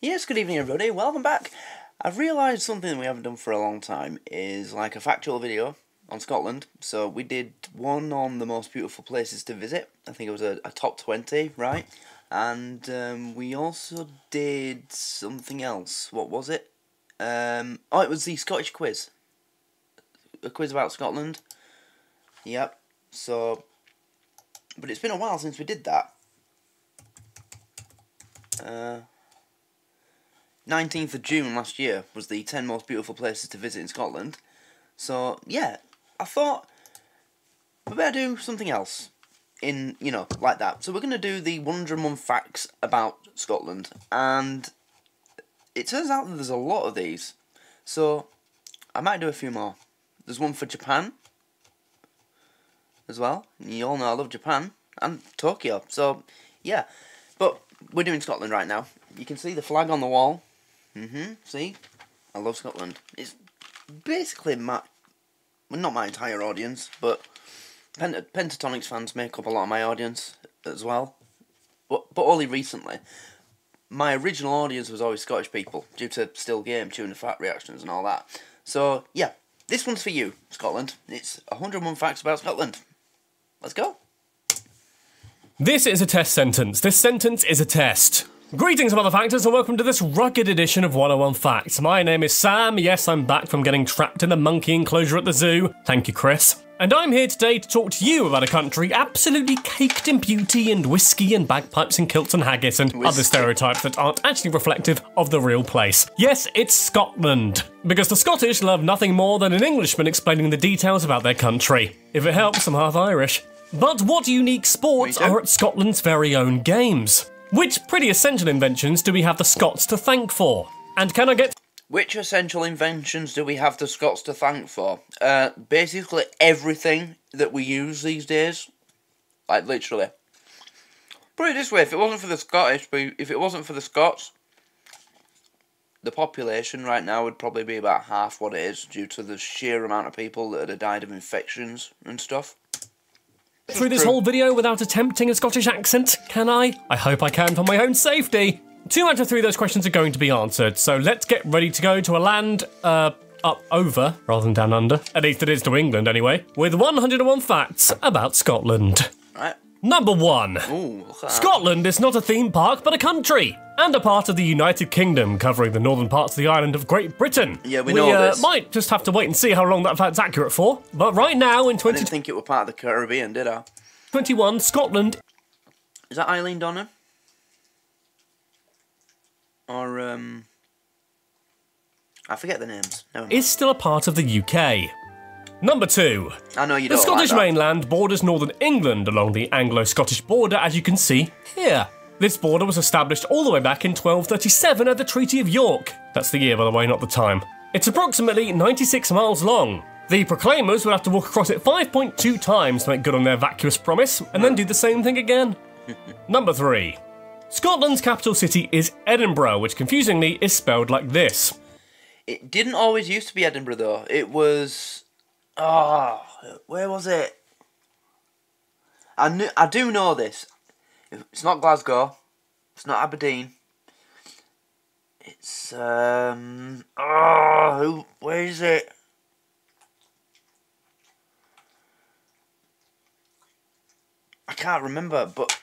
Yes, good evening everybody, welcome back. I've realised something we haven't done for a long time is like a factual video on Scotland. So we did one on the most beautiful places to visit. I think it was a top 20, right? And we also did something else. What was it? Oh, it was the Scottish quiz. A quiz about Scotland. Yep. So, but it's been a while since we did that. 19th of June last year was the 10 most beautiful places to visit in Scotland. So, yeah, I thought we better do something else in, you know, like that. So we're going to do the 101 facts about Scotland. And it turns out that there's a lot of these. So I might do a few more. There's one for Japan as well. You all know I love Japan. And Tokyo. So, yeah. But we're doing Scotland right now. You can see the flag on the wall. See? I love Scotland. It's basically well, not my entire audience, but Pentatonix fans make up a lot of my audience as well. But only recently. My original audience was always Scottish people, due to Still Game, Tune the Fat reactions and all that. So, yeah, this one's for you, Scotland. It's 101 facts about Scotland. Let's go. This is a test sentence. This sentence is a test. Greetings, mother factors, and welcome to this rugged edition of 101 Facts. My name is Sam. Yes, I'm back from getting trapped in a monkey enclosure at the zoo. Thank you, Chris. And I'm here today to talk to you about a country absolutely caked in beauty and whiskey and bagpipes and kilts and haggis and other stereotypes that aren't actually reflective of the real place. Yes, it's Scotland. Because the Scottish love nothing more than an Englishman explaining the details about their country. If it helps, I'm half Irish. But what unique sports are at Scotland's very own games? Which pretty essential inventions do we have the Scots to thank for? And can I get... Which essential inventions do we have the Scots to thank for? Basically everything that we use these days. Like, literally. Put it this way, if it wasn't for the Scottish, if it wasn't for the Scots, the population right now would probably be about half what it is, due to the sheer amount of people that had died of infections and stuff. Through this whole video without attempting a Scottish accent, can I? I hope I can for my own safety. 2 out of 3 of those questions are going to be answered, so let's get ready to go to a land, up over, rather than down under. At least it is to England, anyway. With 101 facts about Scotland. Right. Number 1. Ooh, Scotland is not a theme park, but a country. And a part of the United Kingdom, covering the northern parts of the island of Great Britain. Yeah, we know this. Might just have to wait and see how long that fact's accurate for. But right now, in I didn't think it were part of the Caribbean, did I? 21, Scotland... Is that Eileen Donner? Or, I forget the names. Is still a part of the UK. Number 2. I know you don't The Scottish like that. mainland borders northern England along the Anglo-Scottish border, as you can see here. This border was established all the way back in 1237 at the Treaty of York. That's the year, by the way, not the time. It's approximately 96 miles long. The Proclaimers would have to walk across it 5.2 times to make good on their vacuous promise, and then do the same thing again. Number 3. Scotland's capital city is Edinburgh, which confusingly is spelled like this. It didn't always used to be Edinburgh, though. It was... Oh, where was it? I do know this. It's not Glasgow. It's not Aberdeen. It's, where is it? I can't remember, but...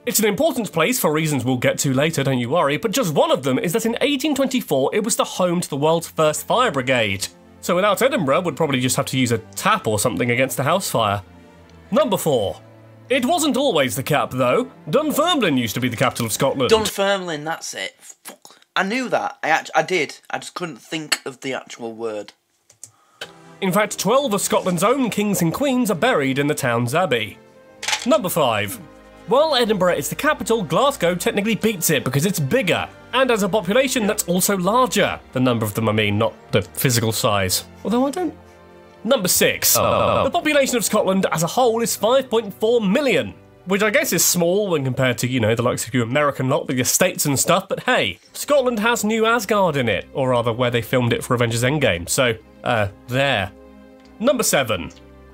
It's an important place for reasons we'll get to later, don't you worry, but just one of them is that in 1824 it was the home to the world's first fire brigade. So without Edinburgh, we'd probably just have to use a tap or something against a house fire. Number 4. It wasn't always the cap, though. Dunfermline used to be the capital of Scotland. Dunfermline, that's it. Fuck. I knew that. I did. I just couldn't think of the actual word. In fact, 12 of Scotland's own kings and queens are buried in the town's abbey. Number 5. While Edinburgh is the capital, Glasgow technically beats it because it's bigger, and has a population that's also larger. The number of them, I mean, not the physical size. Although I don't... Number 6. The population of Scotland as a whole is 5.4 million, which I guess is small when compared to, you know, the likes of you American lot with your states and stuff, but hey, Scotland has New Asgard in it, or rather where they filmed it for Avengers Endgame, so, there. Number 7.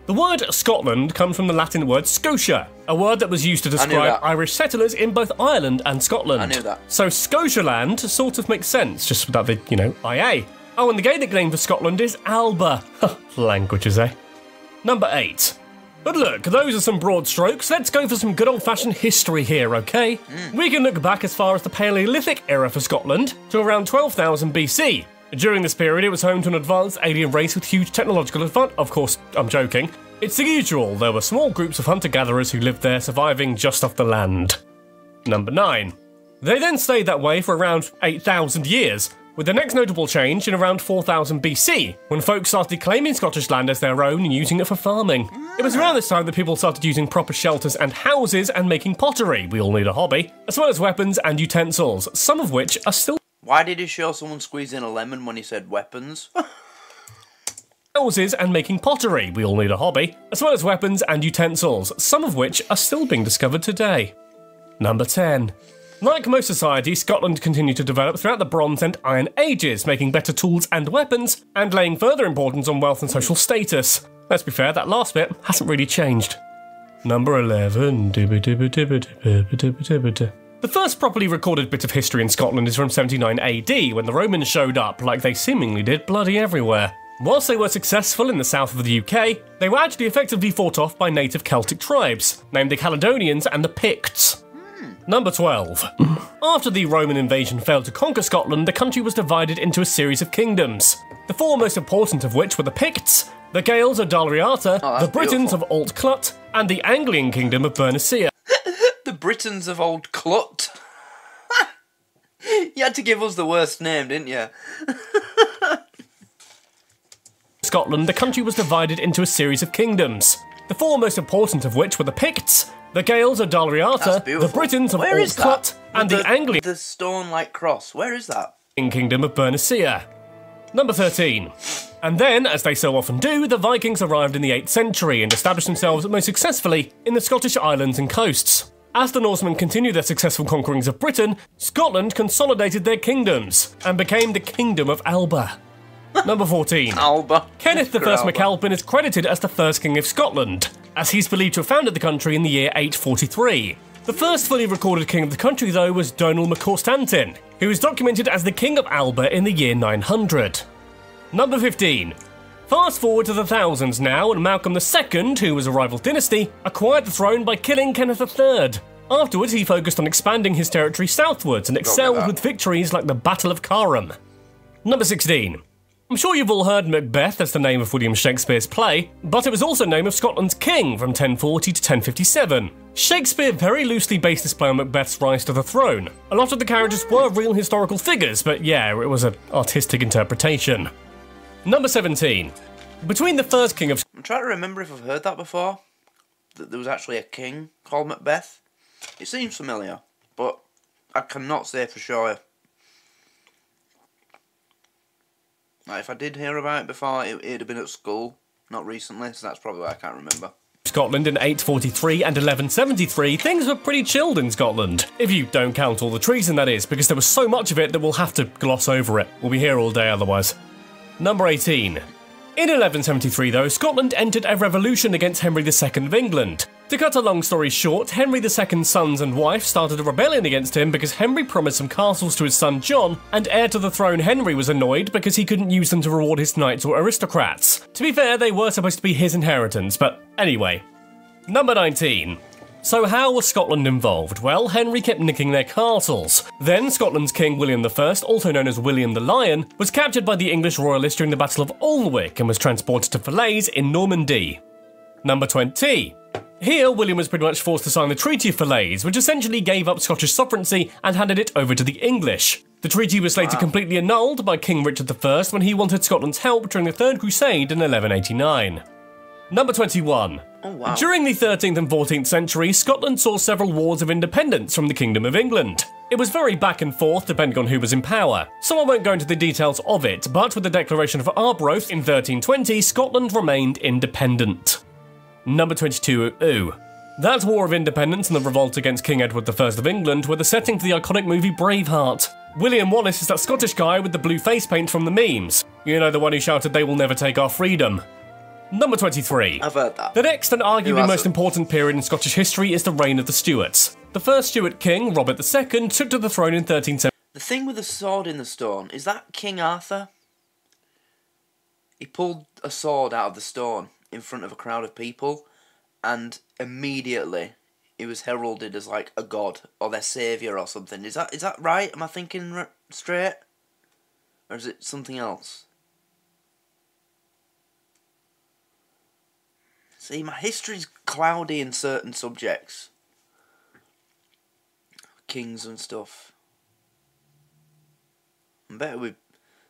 The word Scotland comes from the Latin word Scotia, a word that was used to describe Irish settlers in both Ireland and Scotland. I knew that. So Scotialand sort of makes sense, just without the, IA. Oh, and the Gaelic name for Scotland is Alba. Languages, eh? Number 8. But look, those are some broad strokes. Let's go for some good old-fashioned history here, okay? We can look back as far as the Paleolithic era for Scotland, to around 12,000 BC. During this period, it was home to an advanced alien race with huge technological advantage. Of course, I'm joking. It's the usual. There were small groups of hunter-gatherers who lived there, surviving just off the land. Number 9. They then stayed that way for around 8,000 years, with the next notable change in around 4000 BC, when folks started claiming Scottish land as their own and using it for farming. It was around this time that people started using proper shelters and houses and making pottery, we all need a hobby, as well as weapons and utensils, some of which are still... Why did he show someone squeezing a lemon when he said weapons? Houses and making pottery, we all need a hobby, as well as weapons and utensils, some of which are still being discovered today. Number 10. Like most societies, Scotland continued to develop throughout the Bronze and Iron Ages, making better tools and weapons, and laying further importance on wealth and social status. Let's be fair, that last bit hasn't really changed. Number 11. The first properly recorded bit of history in Scotland is from 79 AD, when the Romans showed up, like they seemingly did bloody everywhere. Whilst they were successful in the south of the UK, they were actually effectively fought off by native Celtic tribes, named the Caledonians and the Picts. Number 12. After the Roman invasion failed to conquer Scotland, the country was divided into a series of kingdoms. The four most important of which were the Picts, the Gaels of Dalriata, the Britons of Old Clut, and the Anglian kingdom of Bernicia. The Britons of Old Clut. You had to give us the worst name, didn't you? Scotland, the country was divided into a series of kingdoms. The four most important of which were the Picts, the Gaels of Dalriata, the Britons of Old Clut, and the Anglian... The stone-like cross, where is that? Kingdom of Bernicia. Number 13. And then, as they so often do, the Vikings arrived in the 8th century and established themselves most successfully in the Scottish islands and coasts. As the Norsemen continued their successful conquerings of Britain, Scotland consolidated their kingdoms and became the Kingdom of Alba. Number 14. Alba. Kenneth I McAlpin is credited as the first King of Scotland, as he's believed to have founded the country in the year 843. The first fully recorded king of the country, though, was Donald McConstantin, who is documented as the King of Alba in the year 900. Number 15. Fast forward to the thousands now, and Malcolm II, who was a rival dynasty, acquired the throne by killing Kenneth III. Afterwards, he focused on expanding his territory southwards and excelled with victories like the Battle of Calum. Number 16. I'm sure you've all heard Macbeth as the name of William Shakespeare's play, but it was also the name of Scotland's king from 1040 to 1057. Shakespeare very loosely based this play on Macbeth's rise to the throne. A lot of the characters were real historical figures, but yeah, it was an artistic interpretation. Number 17. Between the first king of... I'm trying to remember if I've heard that before, that there was actually a king called Macbeth. It seems familiar, but I cannot say for sure. Like, if I did hear about it before, it'd have been at school, not recently, so that's probably why I can't remember. Scotland in 843 and 1173, things were pretty chilled in Scotland. If you don't count all the treason, that is, because there was so much of it that we'll have to gloss over it. We'll be here all day otherwise. Number 18. In 1173, though, Scotland entered a revolution against Henry II of England. To cut a long story short, Henry II's sons and wife started a rebellion against him because Henry promised some castles to his son John, and heir to the throne Henry was annoyed because he couldn't use them to reward his knights or aristocrats. To be fair, they were supposed to be his inheritance, but anyway. Number 19. So how was Scotland involved? Well, Henry kept nicking their castles. Then Scotland's King William I, also known as William the Lion, was captured by the English royalists during the Battle of Alnwick and was transported to Falaise in Normandy. Number 20. Here, William was pretty much forced to sign the Treaty of Falaise, which essentially gave up Scottish sovereignty and handed it over to the English. The treaty was later completely annulled by King Richard I when he wanted Scotland's help during the Third Crusade in 1189. Number 21. Oh, wow. During the 13th and 14th century, Scotland saw several wars of independence from the Kingdom of England. It was very back and forth depending on who was in power, so I won't go into the details of it, but with the Declaration of Arbroath in 1320, Scotland remained independent. Number 22. That War of Independence and the revolt against King Edward I of England were the setting for the iconic movie Braveheart. William Wallace is that Scottish guy with the blue face paint from the memes. You know, the one who shouted, "They will never take our freedom." Number 23. I've heard that. The next and Who arguably hasn't? most important period in Scottish history is the reign of the Stuarts. The first Stuart king, Robert II, took to the throne in 1370. The thing with the sword in the stone, is that King Arthur? He pulled a sword out of the stone in front of a crowd of people, and immediately he was heralded as like a god or their saviour or something. Is that right? Am I thinking straight? Or is it something else? See, my history's cloudy in certain subjects. Kings and stuff. I'm better with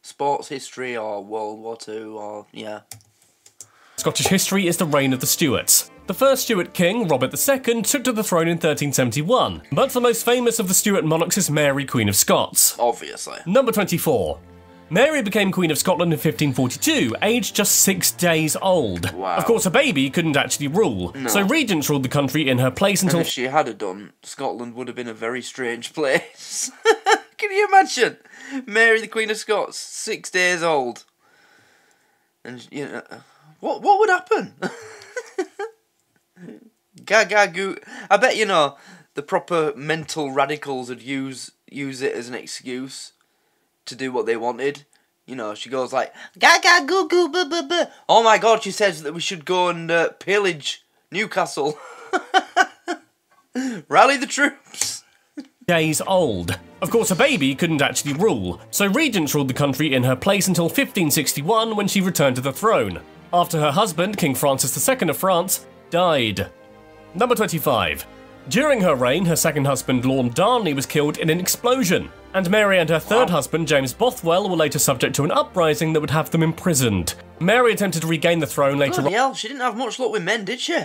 sports history or World War II or, yeah. Scottish history is the reign of the Stuarts. The first Stuart king, Robert II, took to the throne in 1371, but the most famous of the Stuart monarchs is Mary, Queen of Scots. Obviously. Number 24. Mary became Queen of Scotland in 1542, aged just 6 days old. Wow. Of course, a baby couldn't actually rule, No. so regents ruled the country in her place And until... if she had done, Scotland would have been a very strange place. Can you imagine? Mary, the Queen of Scots, 6 days old. And, you know, what would happen? Gaga goo. I bet, you know, the proper mental radicals would use it as an excuse to do what they wanted. You know, she goes like, gaga goo goo buh buh buh. Oh my god, she says that we should go and pillage Newcastle. Rally the troops. days old. Of course, a baby couldn't actually rule, so regents ruled the country in her place until 1561 when she returned to the throne, after her husband, King Francis II of France, died. Number 25. During her reign, her second husband, Lord Darnley, was killed in an explosion, and Mary and her third husband, James Bothwell, were later subject to an uprising that would have them imprisoned. Mary attempted to regain the throne later Bloody hell, she didn't have much luck with men, did she?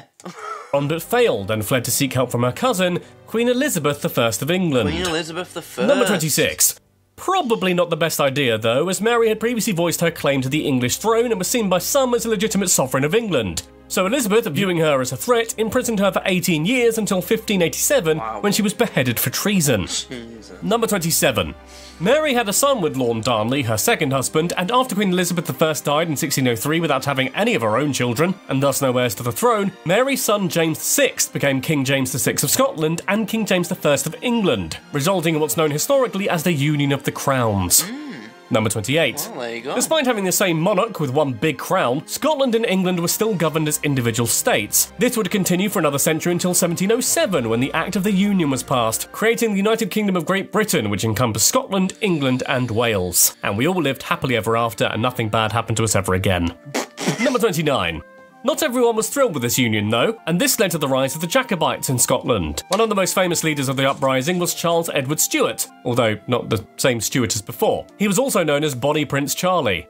on, but failed and fled to seek help from her cousin, Queen Elizabeth I of England. Queen Elizabeth I. Number 26. Probably not the best idea, though, as Mary had previously voiced her claim to the English throne and was seen by some as a legitimate sovereign of England. So Elizabeth, viewing her as a threat, imprisoned her for 18 years until 1587, when she was beheaded for treason. Jesus. Number 27. Mary had a son with Lord Darnley, her second husband, and after Queen Elizabeth I died in 1603 without having any of her own children, and thus no heirs to the throne, Mary's son James VI became King James VI of Scotland and King James I of England, resulting in what's known historically as the Union of the Crowns. Number 28. Well, there you go. Despite having the same monarch with one big crown, Scotland and England were still governed as individual states. This would continue for another century until 1707, when the Act of the Union was passed, creating the United Kingdom of Great Britain, which encompassed Scotland, England and Wales. And we all lived happily ever after, and nothing bad happened to us ever again. Number 29. Not everyone was thrilled with this union, though, and this led to the rise of the Jacobites in Scotland. One of the most famous leaders of the uprising was Charles Edward Stuart, although not the same Stuart as before. He was also known as Bonnie Prince Charlie.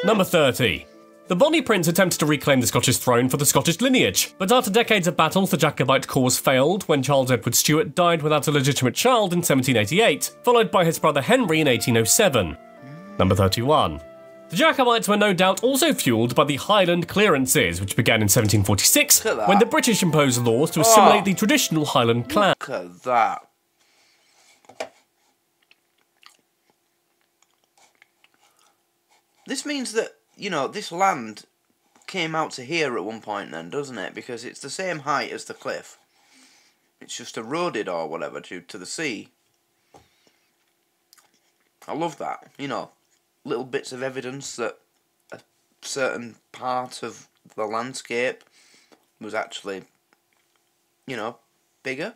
Number 30. The Bonnie Prince attempted to reclaim the Scottish throne for the Scottish lineage, but after decades of battles, the Jacobite cause failed when Charles Edward Stuart died without a legitimate child in 1788, followed by his brother Henry in 1807. Number 31. The Jacobites were no doubt also fueled by the Highland clearances, which began in 1746, Look at that. when the British imposed laws to assimilate the traditional Highland clan. Look at that. This means that, you know, this land came out to here at one point then, doesn't it? Because it's the same height as the cliff. It's just eroded or whatever due to the sea. I love that, you know. Little bits of evidence that a certain part of the landscape was actually, you know, bigger.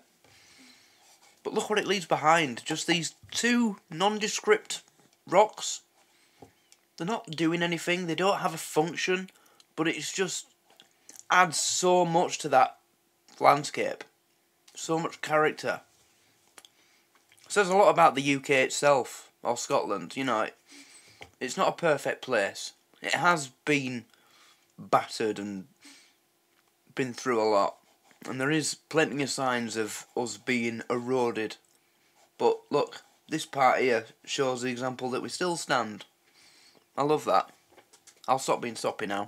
But look what it leaves behind. Just these two nondescript rocks. They're not doing anything. They don't have a function. But it's just adds so much to that landscape. So much character. It says a lot about the UK itself, or Scotland, you know. It's not a perfect place. It has been battered and been through a lot. And there is plenty of signs of us being eroded. But look, this part here shows the example that we still stand. I love that. I'll stop being soppy now.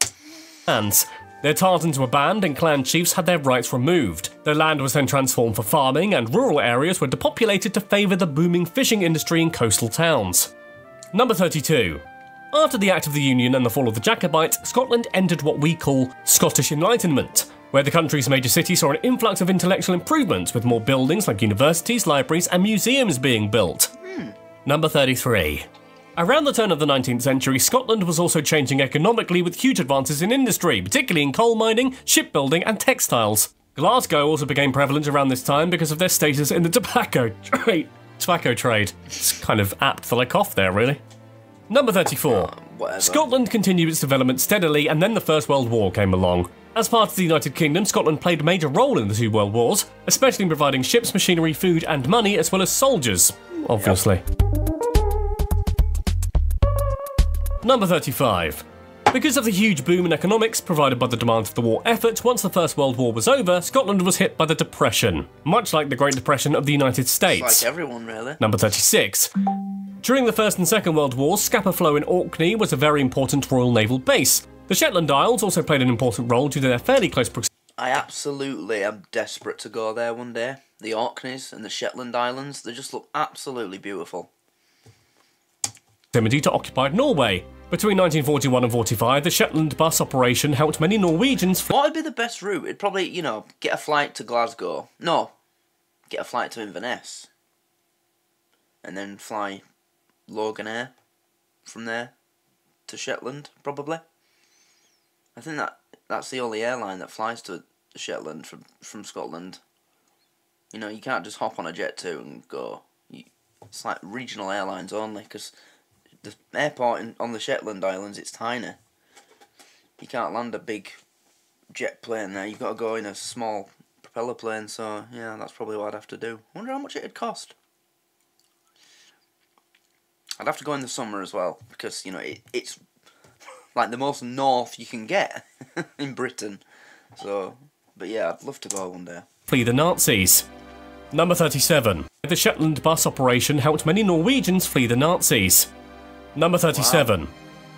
Clans. Their Tartans were banned and clan chiefs had their rights removed. Their land was then transformed for farming and rural areas were depopulated to favour the booming fishing industry in coastal towns. Number 32. After the Act of the Union and the fall of the Jacobites, Scotland entered what we call Scottish Enlightenment, where the country's major cities saw an influx of intellectual improvements, with more buildings like universities, libraries, and museums being built. Number 33. Around the turn of the 19th century, Scotland was also changing economically with huge advances in industry, particularly in coal mining, shipbuilding, and textiles. Glasgow also became prevalent around this time because of their status in the tobacco trade. It's kind of apt that I coughed there, really. Number 34. Scotland continued its development steadily, and then the First World War came along. As part of the United Kingdom, Scotland played a major role in the two world wars, especially in providing ships, machinery, food, and money, as well as soldiers, obviously. Yep. Number 35. Because of the huge boom in economics provided by the demands of the war effort, once the First World War was over, Scotland was hit by the Depression, much like the Great Depression of the United States. It's like everyone, really. Number 36. During the First and Second World Wars, Scapa Flow in Orkney was a very important Royal Naval base. The Shetland Isles also played an important role due to their fairly close proximity. I absolutely am desperate to go there one day. The Orkneys and the Shetland Islands, they just look absolutely beautiful. To occupied Norway. Between 1941 and 45, the Shetland bus operation helped many Norwegians. What would be the best route? It'd probably, get a flight to Glasgow. No, get a flight to Inverness. And then fly Loganair from there to Shetland, probably. I think that's the only airline that flies to Shetland from Scotland. You can't just hop on a Jet 2 and go. It's like regional airlines only, because the airport on the Shetland Islands, it's tiny. You can't land a big jet plane there. You've got to go in a small propeller plane, so yeah, that's probably what I'd have to do. I wonder how much it'd cost. I'd have to go in the summer as well, because, it's like the most north you can get in Britain. So, but yeah, I'd love to go one day. Flee the Nazis. Number 37. The Shetland bus operation helped many Norwegians flee the Nazis. Number 37. Wow.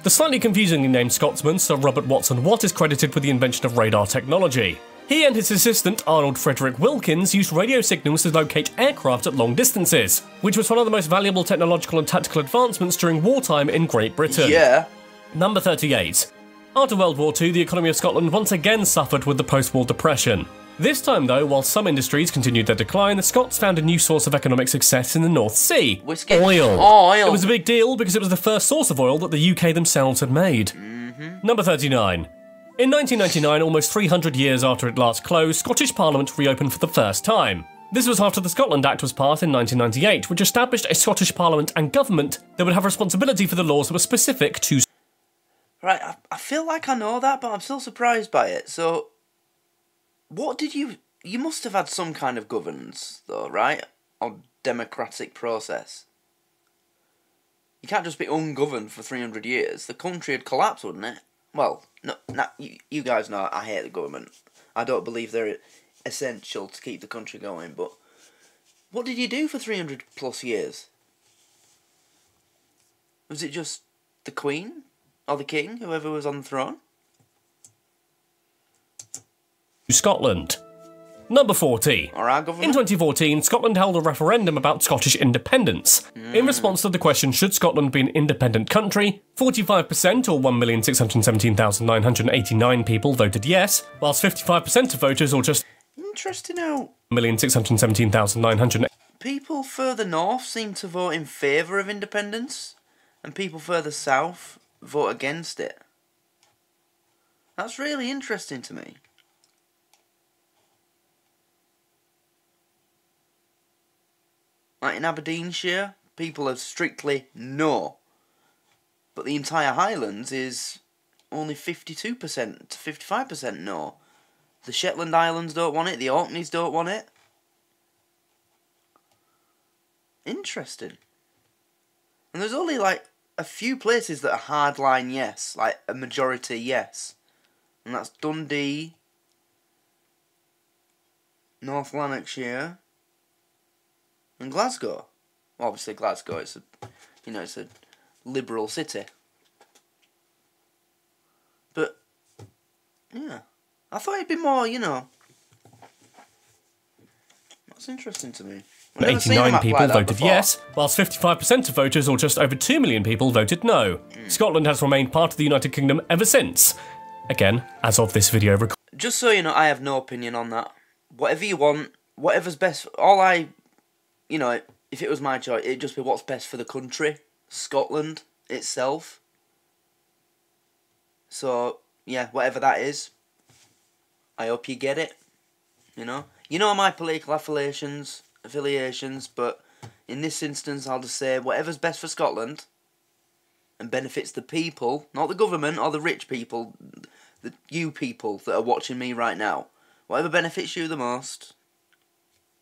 The slightly confusingly named Scotsman Sir Robert Watson-Watt is credited with the invention of radar technology. He and his assistant, Arnold Frederick Wilkins, used radio signals to locate aircraft at long distances, which was one of the most valuable technological and tactical advancements during wartime in Great Britain. Yeah. Number 38. After World War II, the economy of Scotland once again suffered with the post-war depression. This time, though, while some industries continued their decline, the Scots found a new source of economic success in the North Sea. Whiskey. Oil. Oh, oil. It was a big deal because it was the first source of oil that the UK themselves had made. Number 39. In 1999, almost 300 years after it last closed, Scottish Parliament reopened for the first time. This was after the Scotland Act was passed in 1998, which established a Scottish Parliament and government that would have responsibility for the laws that were specific to... Right, I feel like I know that, but I'm still surprised by it. So, what did you must have had some kind of governance, though, right? Or democratic process. You can't just be ungoverned for 300 years. The country would collapse, wouldn't it? Well, no, you guys know I hate the government. I don't believe they're essential to keep the country going, but what did you do for 300 plus years? Was it just the Queen? Or the King? Whoever was on the throne? Scotland. Number 40. Or our government? In 2014, Scotland held a referendum about Scottish independence. In response to the question, should Scotland be an independent country, 45% or 1,617,989 people voted yes, whilst 55% of voters, or just... Interesting how... 1,617,900... People further north seem to vote in favour of independence, and people further south vote against it. That's really interesting to me. Like in Aberdeenshire, people are strictly no. But the entire Highlands is only 52% to 55% no. The Shetland Islands don't want it, the Orkneys don't want it. Interesting. And there's only like a few places that are hardline yes, like a majority yes. And that's Dundee, North Lanarkshire, and Glasgow. Well, obviously Glasgow, it's a liberal city. But yeah, I thought it'd be more, That's interesting to me. 89 people voted yes, whilst 55% of voters, or just over 2 million people, voted no. Scotland has remained part of the United Kingdom ever since. Again, as of this video recording. Just so you know, I have no opinion on that. Whatever you want, whatever's best. You know, if it was my choice, it'd just be what's best for the country, Scotland itself. So, yeah, whatever that is, I hope you get it, you know. You know my political affiliations, but in this instance, I'll just say whatever's best for Scotland and benefits the people, not the government or the rich people, you people that are watching me right now. Whatever benefits you the most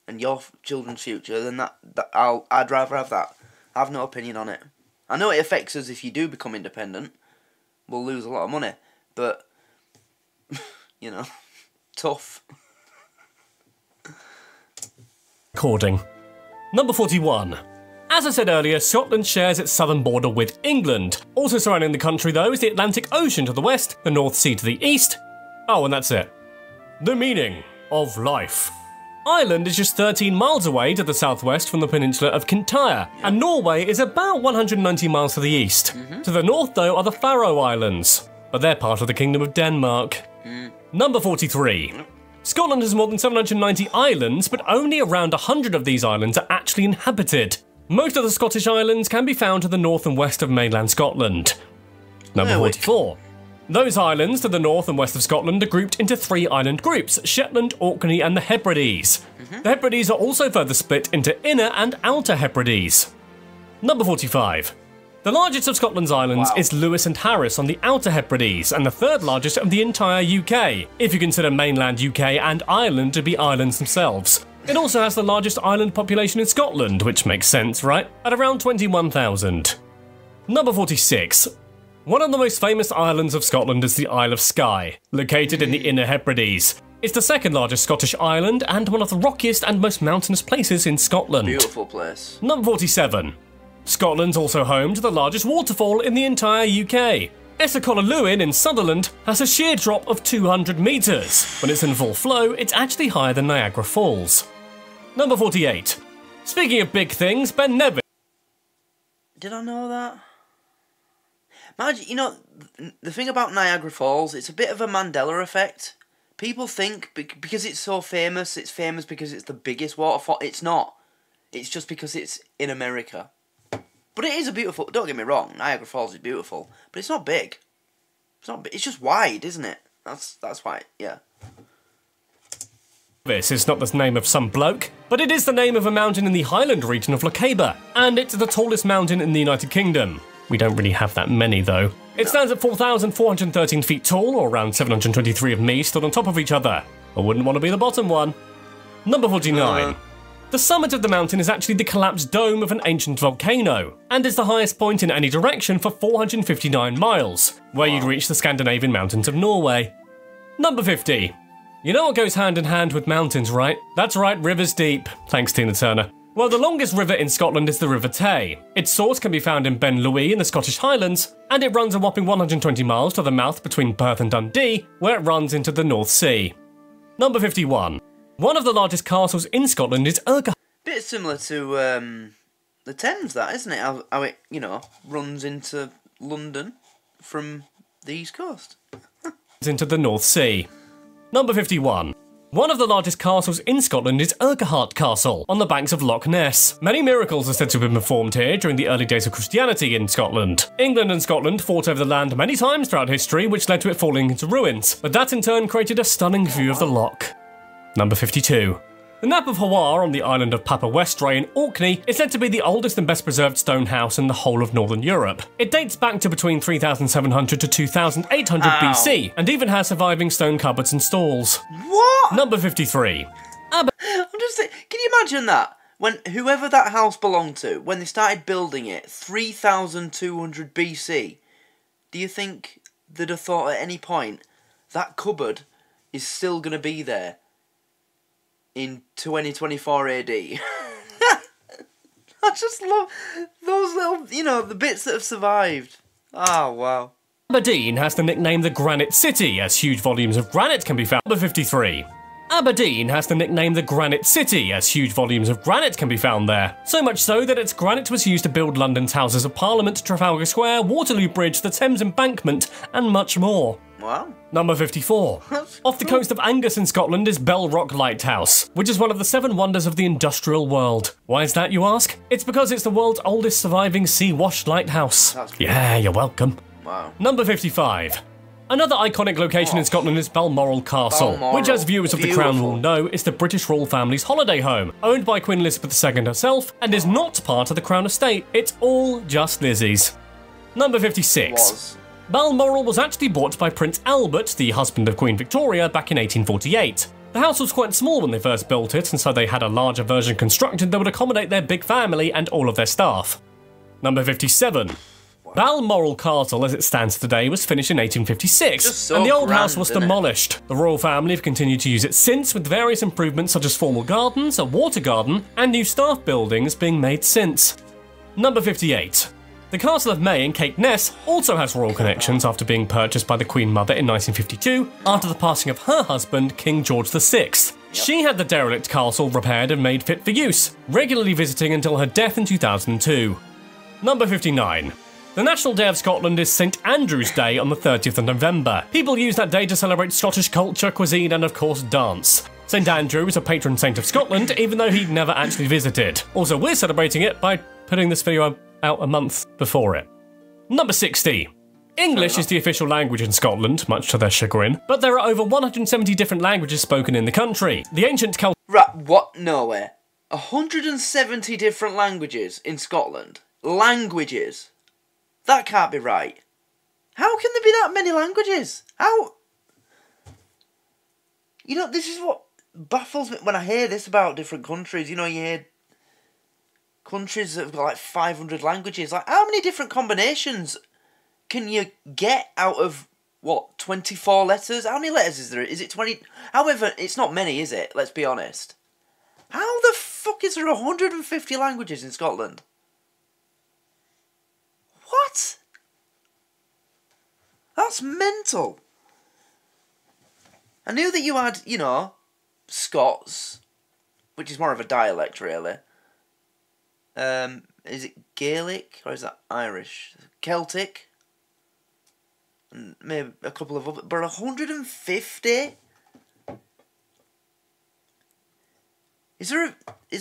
and your children's future, then I'd rather have that. I have no opinion on it. I know it affects us if you do become independent. We'll lose a lot of money, but, you know, tough. Recording. Number 41. As I said earlier, Scotland shares its southern border with England. Also surrounding the country, though, is the Atlantic Ocean to the west, the North Sea to the east. Oh, and that's it. The meaning of life. Ireland is just 13 miles away to the southwest from the peninsula of Kintyre, and Norway is about 190 miles to the east. To the north, though, are the Faroe Islands, but they're part of the Kingdom of Denmark. Number 43. Scotland has more than 790 islands, but only around 100 of these islands are actually inhabited. Most of the Scottish islands can be found to the north and west of mainland Scotland. Number 44. Those islands to the north and west of Scotland are grouped into 3 island groups: Shetland, Orkney and the Hebrides. The Hebrides are also further split into Inner and Outer Hebrides. Number 45. The largest of Scotland's islands is Lewis and Harris on the Outer Hebrides, and the third largest of the entire UK, if you consider mainland UK and Ireland to be islands themselves. It also has the largest island population in Scotland, which makes sense, right? At around 21,000. Number 46. One of the most famous islands of Scotland is the Isle of Skye, located in the Inner Hebrides. It's the second largest Scottish island and one of the rockiest and most mountainous places in Scotland. Beautiful place. Number 47. Scotland's also home to the largest waterfall in the entire UK. Eclectic in Sutherland has a sheer drop of 200 metres. When it's in full flow, it's actually higher than Niagara Falls. Number 48. Speaking of big things, Ben Nevis. Did I know that? Imagine, you know, the thing about Niagara Falls, it's a bit of a Mandela effect. People think because it's so famous, it's famous because it's the biggest waterfall. It's not. It's just because it's in America. But it is a beautiful, don't get me wrong, Niagara Falls is beautiful, but it's not big. It's not big, it's just wide, isn't it? That's why, yeah. This is not the name of some bloke, but it is the name of a mountain in the Highland region of Lochaber, and it's the tallest mountain in the United Kingdom. We don't really have that many, though. It stands at 4,413 feet tall, or around 723 of me stood on top of each other. I wouldn't want to be the bottom one. Number 49. The summit of the mountain is actually the collapsed dome of an ancient volcano, and is the highest point in any direction for 459 miles, where you'd reach the Scandinavian mountains of Norway. Number 50. You know what goes hand in hand with mountains, right? That's right, rivers deep. Thanks, Tina Turner. Well, the longest river in Scotland is the River Tay. Its source can be found in Ben Louis in the Scottish Highlands, and it runs a whopping 120 miles to the mouth between Perth and Dundee, where it runs into the North Sea. Number 51. One of the largest castles in Scotland is Urquhart. Bit similar to the Thames, that, isn't it? How it, you know, runs into London from the East Coast. Into the North Sea. Number 51. One of the largest castles in Scotland is Urquhart Castle, on the banks of Loch Ness. Many miracles are said to have been performed here during the early days of Christianity in Scotland. England and Scotland fought over the land many times throughout history, which led to it falling into ruins, but that in turn created a stunning view of the loch. Number 52. The Nap of Hawar on the island of Papa Westray in Orkney is said to be the oldest and best preserved stone house in the whole of Northern Europe. It dates back to between 3700 to 2800 BC, and even has surviving stone cupboards and stalls. What? Number 53. I'm just saying, can you imagine that? When whoever that house belonged to, when they started building it, 3200 BC, do you think they'd have thought at any point that cupboard is still going to be there in 2024 AD? I just love those little, you know, the bits that have survived. Oh, wow. Aberdeen has the nickname the Granite City, as huge volumes of granite can be found. Number 53. Aberdeen has the nickname the Granite City, as huge volumes of granite can be found there. So much so that its granite was used to build London's Houses of Parliament, Trafalgar Square, Waterloo Bridge, the Thames Embankment, and much more. Wow. Number 54. Off the coast of Angus in Scotland is Bell Rock Lighthouse, which is one of the 7 wonders of the industrial world. Why is that, you ask? It's because it's the world's oldest surviving sea-washed lighthouse. Yeah, you're welcome. Wow. Number 55. Another iconic location in Scotland is Balmoral Castle, which, as viewers of The Crown will know, is the British royal family's holiday home, owned by Queen Elizabeth II herself, and is not part of the Crown estate. It's all just Lizzie's. Number 56. Balmoral was actually bought by Prince Albert, the husband of Queen Victoria, back in 1848. The house was quite small when they first built it, and so they had a larger version constructed that would accommodate their big family and all of their staff. Number 57. Balmoral Castle, as it stands today, was finished in 1856, and the old house was demolished. The royal family have continued to use it since, with various improvements such as formal gardens, a water garden, and new staff buildings being made since. Number 58. The Castle of May in Caithness also has royal connections after being purchased by the Queen Mother in 1952 after the passing of her husband, King George VI. She had the derelict castle repaired and made fit for use, regularly visiting until her death in 2002. Number 59. The National Day of Scotland is St Andrew's Day on the 30th of November. People use that day to celebrate Scottish culture, cuisine, and of course dance. St Andrew is a patron saint of Scotland, even though he never actually visited. Also, we're celebrating it by putting this video out a month before it. Number 60. English is the official language in Scotland, much to their chagrin, but there are over 170 different languages spoken in the country. The ancient Celtic... Right, what? No way. 170 different languages in Scotland? Languages? That can't be right. How can there be that many languages? How? You know, this is what baffles me when I hear this about different countries. You know, you hear countries that have got like 500 languages. Like, how many different combinations can you get out of, what, 24 letters? How many letters is there? Is it 20? However, it's not many, is it? Let's be honest. How the fuck is there 150 languages in Scotland? What? That's mental. I knew that you had, you know, Scots, which is more of a dialect, really. Is it Gaelic, or is that Irish? Celtic? And maybe a couple of other, but 150? Is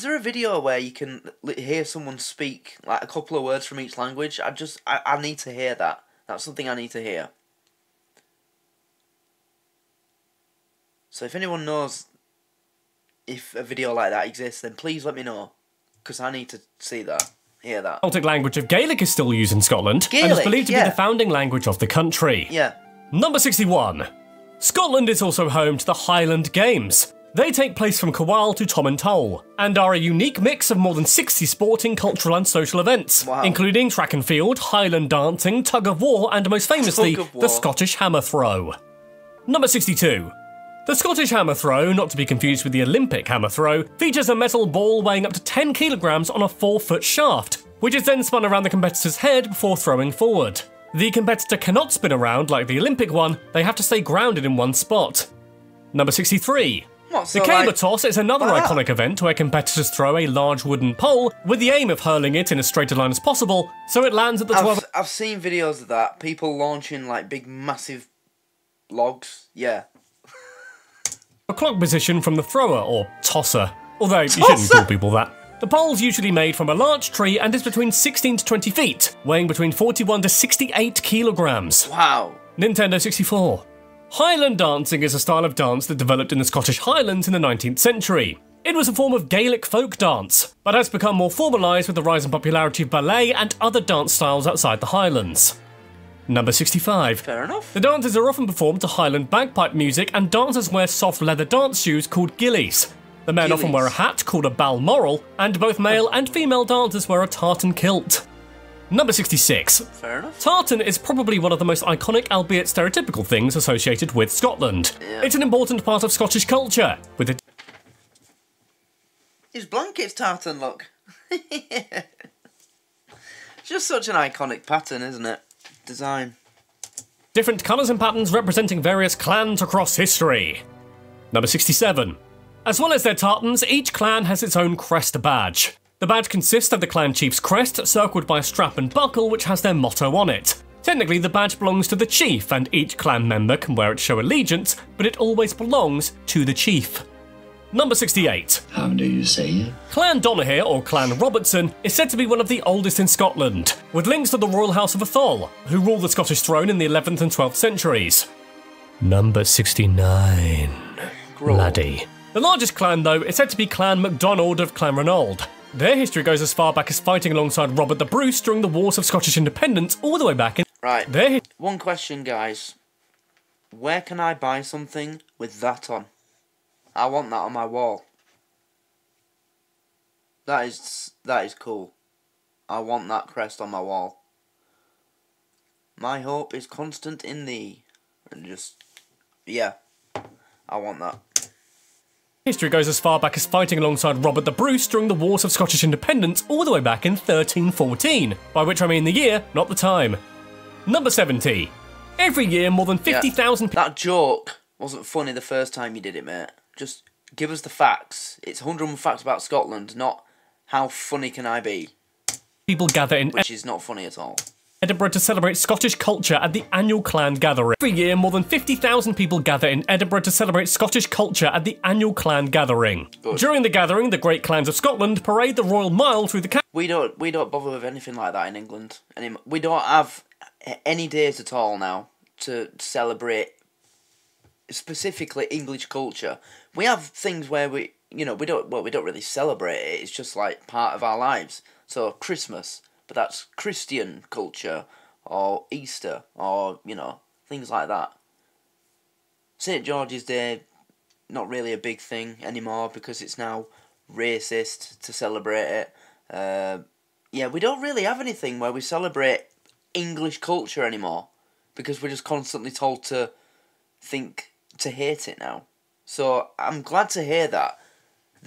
there a video where you can hear someone speak like a couple of words from each language? I need to hear that. That's something I need to hear. So if anyone knows if a video like that exists, then please let me know, because I need to see that, hear that. Celtic language of Gaelic is still used in Scotland, and is believed to be the founding language of the country. Yeah. Number 61. Scotland is also home to the Highland Games. They take place from Cowal to Tomintoul, and are a unique mix of more than 60 sporting, cultural and social events, including track and field, Highland dancing, tug of war, and most famously, the Scottish hammer throw. Number 62. The Scottish hammer throw, not to be confused with the Olympic hammer throw, features a metal ball weighing up to 10 kilograms on a 4-foot shaft, which is then spun around the competitor's head before throwing forward. The competitor cannot spin around like the Olympic one, they have to stay grounded in one spot. Number 63. The caber toss is another iconic event where competitors throw a large wooden pole with the aim of hurling it in as straight a line as possible, so it lands at the 12... I've seen videos of that, people launching like big massive logs, yeah. o'clock position from the thrower, or tosser. Although, you shouldn't call people that. The pole's usually made from a large tree and is between 16 to 20 feet, weighing between 41 to 68 kilograms. Wow. Nintendo 64. Highland dancing is a style of dance that developed in the Scottish Highlands in the 19th century. It was a form of Gaelic folk dance, but has become more formalised with the rise in popularity of ballet and other dance styles outside the Highlands. Number 65. Fair enough. The dances are often performed to Highland bagpipe music, and dancers wear soft leather dance shoes called gillies. The men often wear a hat called a balmoral, and both male and female dancers wear a tartan kilt. Number 66. Fair enough. Tartan is probably one of the most iconic, albeit stereotypical, things associated with Scotland. Yeah. It's an important part of Scottish culture, with it... His blanket's tartan, look. Just such an iconic pattern, isn't it? Design. Different colours and patterns representing various clans across history. Number 67. As well as their tartans, each clan has its own crest badge. The badge consists of the clan chief's crest, circled by a strap and buckle which has their motto on it. Technically, the badge belongs to the chief, and each clan member can wear it to show allegiance, but it always belongs to the chief. Number 68. How do you say it? Clan Donaghy, or Clan Robertson, is said to be one of the oldest in Scotland, with links to the royal house of Atholl, who ruled the Scottish throne in the 11th and 12th centuries. Number 69. Laddie. The largest clan, though, is said to be Clan MacDonald of Clanranald. Their history goes as far back as fighting alongside Robert the Bruce during the Wars of Scottish Independence, all the way back in... Right, one question, guys. Where can I buy something with that on? I want that on my wall. That is cool. I want that crest on my wall. My hope is constant in thee. And just... yeah. I want that. History goes as far back as fighting alongside Robert the Bruce during the Wars of Scottish Independence all the way back in 1314, by which I mean the year, not the time. Number 70. Every year more than 50,000 people... That joke wasn't funny the first time you did it, mate. Just give us the facts. It's 101 facts about Scotland, not how funny can I be. People gather in... Which is not funny at all. Edinburgh to celebrate Scottish culture at the annual clan gathering. Every year, more than 50,000 people gather in Edinburgh to celebrate Scottish culture at the annual clan gathering. Good. During the gathering, the great clans of Scotland parade the Royal Mile through the... We don't bother with anything like that in England. We don't have any days at all now to celebrate specifically English culture. We have things where we don't really celebrate it. It's just like part of our lives. So Christmas. But that's Christian culture, or Easter, or, things like that. St. George's Day, not really a big thing anymore because it's now racist to celebrate it. Yeah, we don't really have anything where we celebrate English culture anymore because we're just constantly told to hate it now. So I'm glad to hear that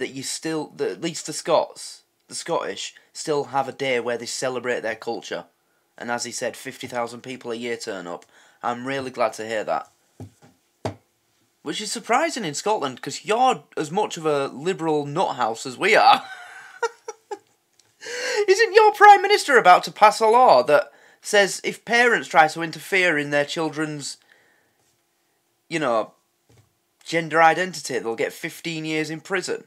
at least the Scottish still have a day where they celebrate their culture. And as he said, 50,000 people a year turn up. I'm really glad to hear that. Which is surprising in Scotland, because you're as much of a liberal nuthouse as we are. Isn't your Prime Minister about to pass a law that says if parents try to interfere in their children's, gender identity, they'll get 15 years in prison?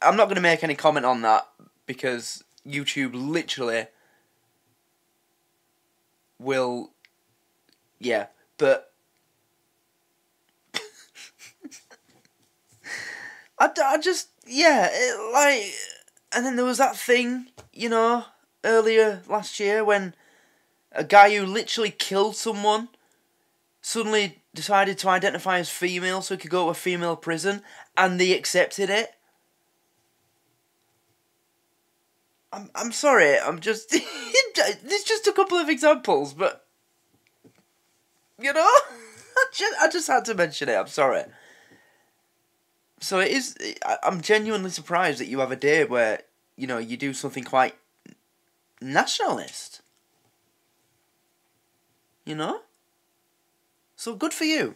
I'm not going to make any comment on that because YouTube literally will... yeah, but... I just... yeah, and then there was that thing, earlier last year when a guy who literally killed someone suddenly decided to identify as female so he could go to a female prison, and they accepted it. I'm sorry, I'm just... there's just a couple of examples, but... I just had to mention it, I'm sorry. So it is... I'm genuinely surprised that you have a day where, you do something quite nationalist. So good for you.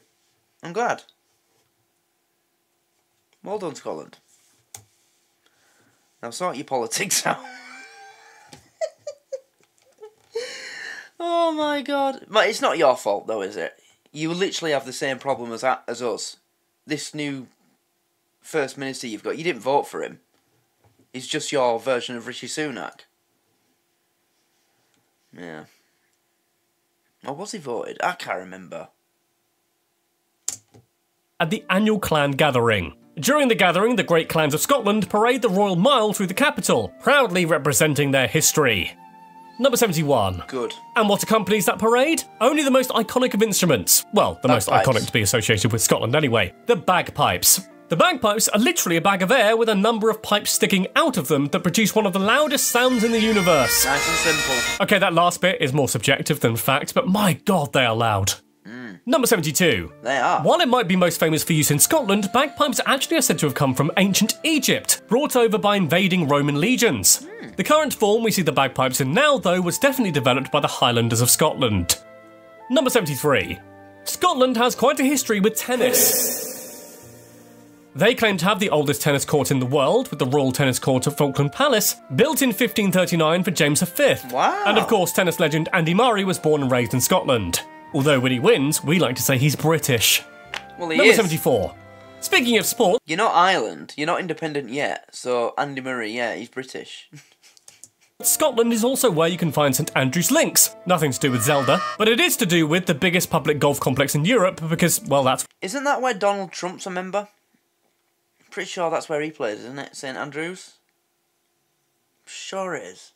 I'm glad. Well done, Scotland. Now sort your politics out. Oh my god. But it's not your fault though, is it? You literally have the same problem as us. This new First Minister you've got, you didn't vote for him. He's just your version of Rishi Sunak. Yeah. Or was he voted? I can't remember. At the annual clan gathering. During the gathering, the great clans of Scotland parade the Royal Mile through the capital, proudly representing their history. Number 71. Good. And what accompanies that parade? Only the most iconic of instruments. Well, the most iconic to be associated with Scotland anyway. The bagpipes. The bagpipes are literally a bag of air with a number of pipes sticking out of them that produce one of the loudest sounds in the universe. Nice and simple. Okay, that last bit is more subjective than fact, but my god, they are loud. Number 72. They are. While it might be most famous for use in Scotland, bagpipes actually are said to have come from ancient Egypt, brought over by invading Roman legions. The current form we see the bagpipes in now, though, was definitely developed by the Highlanders of Scotland. Number 73. Scotland has quite a history with tennis. They claim to have the oldest tennis court in the world, with the Royal Tennis Court of Falkland Palace, built in 1539 for James V. Wow. And of course, tennis legend Andy Murray was born and raised in Scotland. Although when he wins, we like to say he's British. Well, he Number is. 74. Speaking of sport... You're not Ireland, you're not independent yet, so Andy Murray, yeah, he's British. Scotland is also where you can find St Andrew's Links. Nothing to do with Zelda, but it is to do with the biggest public golf complex in Europe because, well, that's... Isn't that where Donald Trump's a member? Pretty sure that's where he plays, isn't it? St Andrews? Sure it is.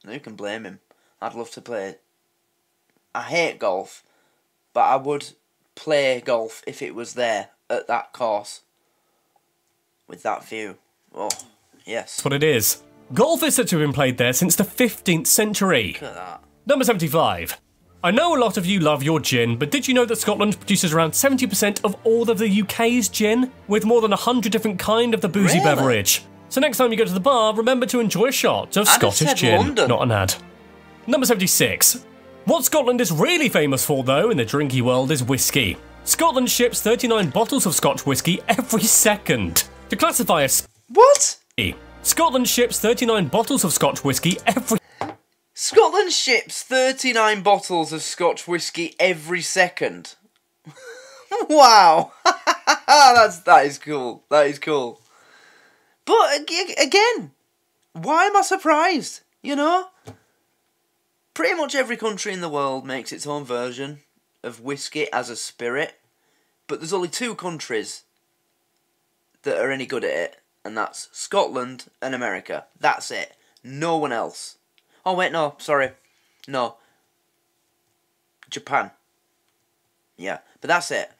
Who can blame him? I'd love to play it. I hate golf, but I would play golf if it was there at that course. With that view. Oh, yes. That's what it is. Golf is said to have been played there since the 15th century. Look at that. Number 75. I know a lot of you love your gin, but did you know that Scotland produces around 70% of all of the UK's gin? With more than 100 different kind of the boozy Really? beverage. So next time you go to the bar, remember to enjoy a shot of I'd have Scottish said gin, London. not an ad. Number 76. What Scotland is really famous for, though, in the drinky world is whiskey. Scotland ships 39 bottles of Scotch whiskey every second. To classify as... What? Scotland ships 39 bottles of Scotch whiskey every... Scotland ships 39 bottles of Scotch whiskey every second. Wow. That is cool. That is cool. But again, why am I surprised? You know? Pretty much every country in the world makes its own version of whiskey as a spirit. But there's only two countries that are any good at it. And that's Scotland and America. That's it. No one else. Oh wait, no, sorry. No. Japan. Yeah, but that's it.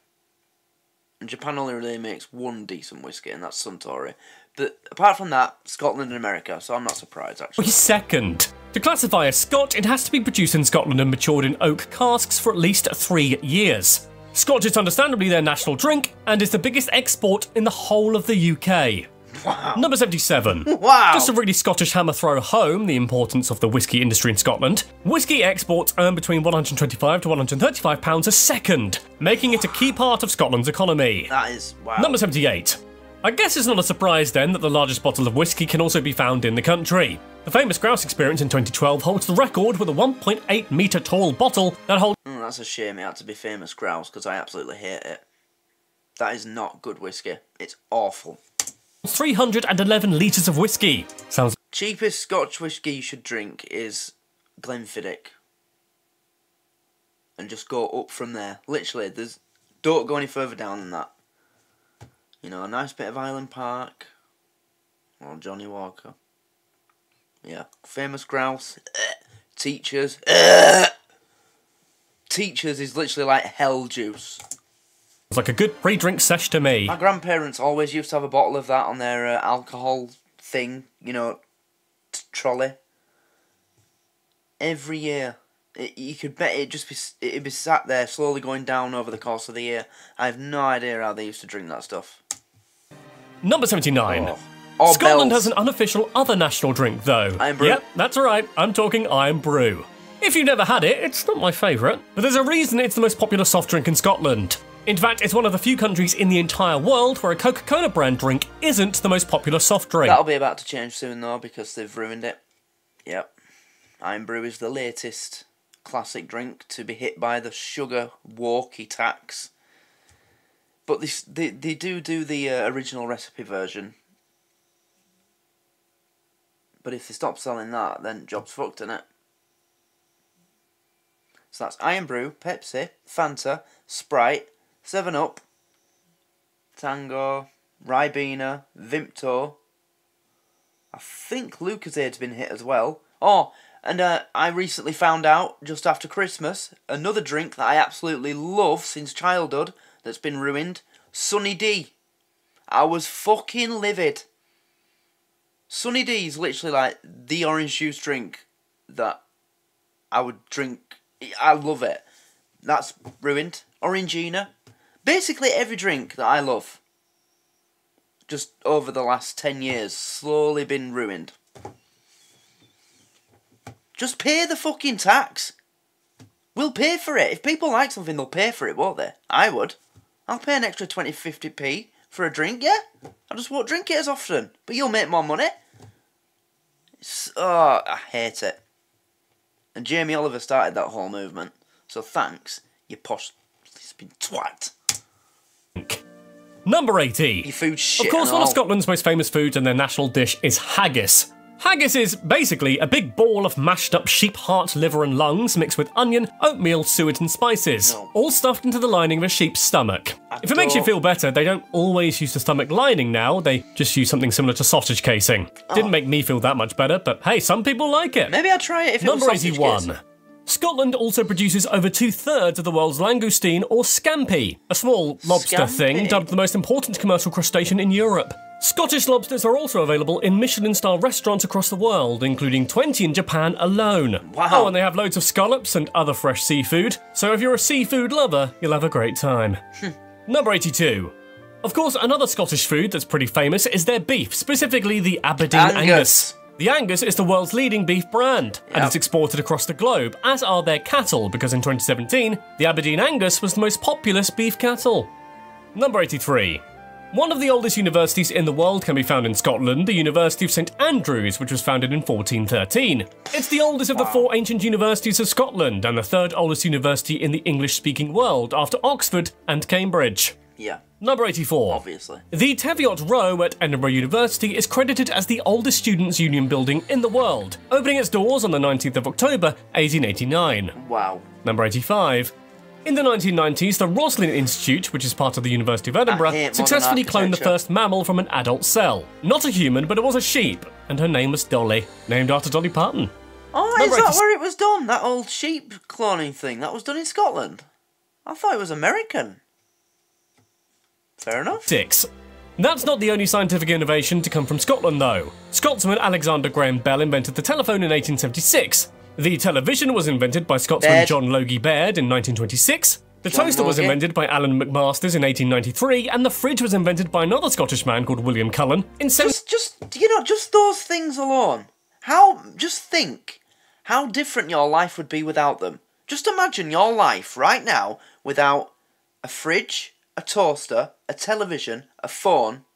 And Japan only really makes one decent whiskey, and that's Suntory. But apart from that, Scotland and America, so I'm not surprised, actually. Second. To classify as Scotch, it has to be produced in Scotland and matured in oak casks for at least 3 years. Scotch is understandably their national drink, and is the biggest export in the whole of the UK. Wow. Number 77. Wow. Just a really Scottish hammer throw home the importance of the whisky industry in Scotland. Whisky exports earn between £125 to £135 a second, making it a key part of Scotland's economy. That is, wow. Number 78. I guess it's not a surprise then that the largest bottle of whisky can also be found in the country. The famous Grouse Experience in 2012 holds the record with a 1.8 metre tall bottle that holds... That's a shame it had to be famous grouse, because I absolutely hate it. That is not good whiskey. It's awful. 311 litres of whiskey. Sounds... Cheapest Scotch whiskey you should drink is Glenfiddich. And just go up from there. Literally, don't go any further down than that. You know, a nice bit of Island Park. Or Johnny Walker. Yeah. Famous grouse. Teachers. Teachers is literally like hell juice. It's like a good pre-drink sesh to me. My grandparents always used to have a bottle of that on their alcohol thing, you know, trolley. Every year. You could bet it'd be sat there slowly going down over the course of the year. I have no idea how they used to drink that stuff. Number 79. Oh, Scotland bells. has an unofficial other national drink, though. Iron Brew. Yep, that's right. I'm talking Iron Brew. If you've never had it, it's not my favourite. But there's a reason it's the most popular soft drink in Scotland. In fact, it's one of the few countries in the entire world where a Coca-Cola brand drink isn't the most popular soft drink. That'll be about to change soon, though, because they've ruined it. Yep. Iron Brew is the latest classic drink to be hit by the sugar walkie tax. But they do the original recipe version. But if they stop selling that, then job's fucked, innit? So that's Iron Brew, Pepsi, Fanta, Sprite, 7-Up, Tango, Ribena, Vimto. I think Lucasade's been hit as well. Oh, and I recently found out, just after Christmas, another drink that I absolutely love since childhood that's been ruined. Sunny D. I was fucking livid. Sunny D is literally like the orange juice drink that I would drink. I love it. That's ruined. Orangina. Basically every drink that I love, just over the last 10 years, slowly been ruined. Just pay the fucking tax. We'll pay for it. If people like something, they'll pay for it, won't they? I would. I'll pay an extra 20, 50p for a drink, yeah? I just won't drink it as often. But you'll make more money. Oh, I hate it. And Jamie Oliver started that whole movement. So thanks, you posh been twat. Number 80. Your food shit. Of course, one of Scotland's most famous foods and their national dish is haggis. Haggis is basically a big ball of mashed up sheep heart, liver and lungs mixed with onion, oatmeal, suet and spices, all stuffed into the lining of a sheep's stomach. If it makes you feel better, they don't always use the stomach lining now, they just use something similar to sausage casing. Didn't make me feel that much better, but hey, some people like it. Maybe I'll try it if it was sausage casing. Number 81. Scotland also produces over 2/3 of the world's langoustine or scampi, a small lobster thing dubbed the most important commercial crustacean in Europe. Scottish lobsters are also available in Michelin-style restaurants across the world, including 20 in Japan alone. Wow. Oh, and they have loads of scallops and other fresh seafood, so if you're a seafood lover, you'll have a great time. Number 82. Of course, another Scottish food that's pretty famous is their beef, specifically the Aberdeen Angus. The Angus is the world's leading beef brand, and it's exported across the globe, as are their cattle, because in 2017, the Aberdeen Angus was the most populous beef cattle. Number 83. One of the oldest universities in the world can be found in Scotland, the University of St Andrews, which was founded in 1413. It's the oldest of the 4 ancient universities of Scotland, and the 3rd oldest university in the English-speaking world, after Oxford and Cambridge. Yeah. Number 84. Obviously. The Teviot Row at Edinburgh University is credited as the oldest students' union building in the world, opening its doors on the 19th of October, 1889. Wow. Number 85. In the 1990s, the Roslin Institute, which is part of the University of Edinburgh, successfully cloned the first mammal from an adult cell. Not a human, but it was a sheep, and her name was Dolly, named after Dolly Parton. Oh, is that where it was done? That old sheep cloning thing? That was done in Scotland? I thought it was American. Fair enough. 6. That's not the only scientific innovation to come from Scotland, though. Scotsman Alexander Graham Bell invented the telephone in 1876. The television was invented by Scotsman John Logie Baird in 1926. The toaster was invented by Alan McMasters in 1893, and the fridge was invented by another Scottish man called William Cullen in just those things alone. Just think how different your life would be without them. Just imagine your life right now without a fridge, a toaster, a television, a phone.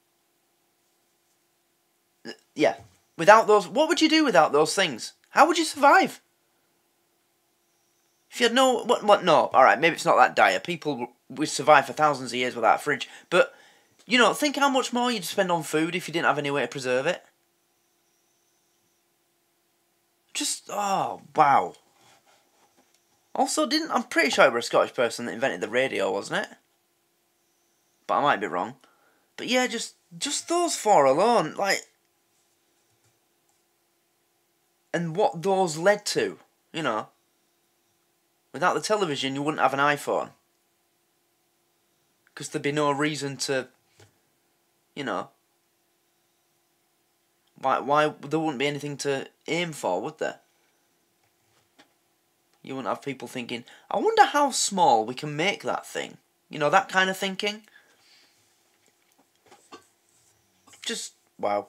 Yeah, without those, what would you do without those things? How would you survive? If you had no, no, alright, maybe it's not that dire. People would survive for thousands of years without a fridge. But, you know, think how much more you'd spend on food if you didn't have any way to preserve it. Just, oh, wow. Also, I'm pretty sure it was a Scottish person that invented the radio, wasn't it? But I might be wrong. But yeah, just those 4 alone, like... And what those led to, you know. Without the television, you wouldn't have an iPhone. Because there'd be no reason to, you know. Why there wouldn't be anything to aim for, would there? You wouldn't have people thinking, I wonder how small we can make that thing. You know, that kind of thinking. Just, wow.